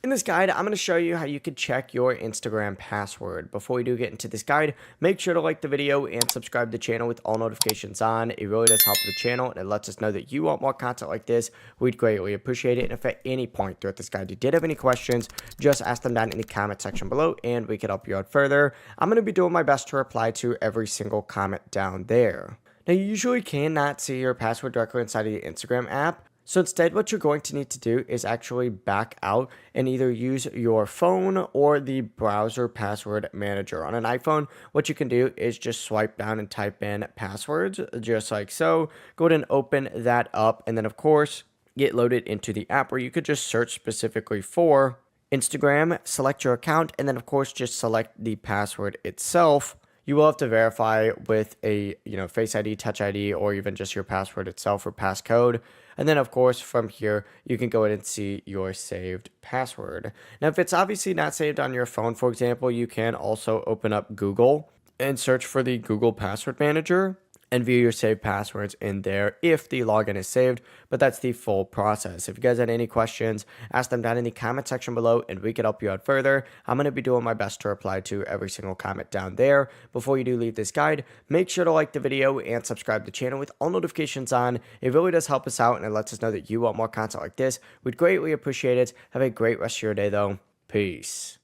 In this guide, I'm going to show you how you can check your Instagram password. Before we do get into this guide, make sure to like the video and subscribe to the channel with all notifications on. It really does help the channel and it lets us know that you want more content like this. We'd greatly appreciate it. And if at any point throughout this guide you did have any questions, just ask them down in the comment section below and we can help you out further. I'm going to be doing my best to reply to every single comment down there. Now, you usually cannot see your password directly inside of the Instagram app. So instead, what you're going to need to do is actually back out and either use your phone or the browser password manager. On an iPhone, what you can do is just swipe down and type in passwords, just like so. Go ahead and open that up, and then of course, get loaded into the app where you could just search specifically for Instagram, select your account, and then of course, just select the password itself. You will have to verify with a Face ID, Touch ID, or even just your password itself or passcode. And then, of course, from here, you can go ahead and see your saved password. Now, if it's obviously not saved on your phone, for example, you can also open up Google and search for the Google Password Manager and view your saved passwords in there if the login is saved, but that's the full process. If you guys had any questions, ask them down in the comment section below and we can help you out further. I'm going to be doing my best to reply to every single comment down there. Before you do leave this guide, make sure to like the video and subscribe to the channel with all notifications on. It really does help us out and it lets us know that you want more content like this. We'd greatly appreciate it. Have a great rest of your day though. Peace.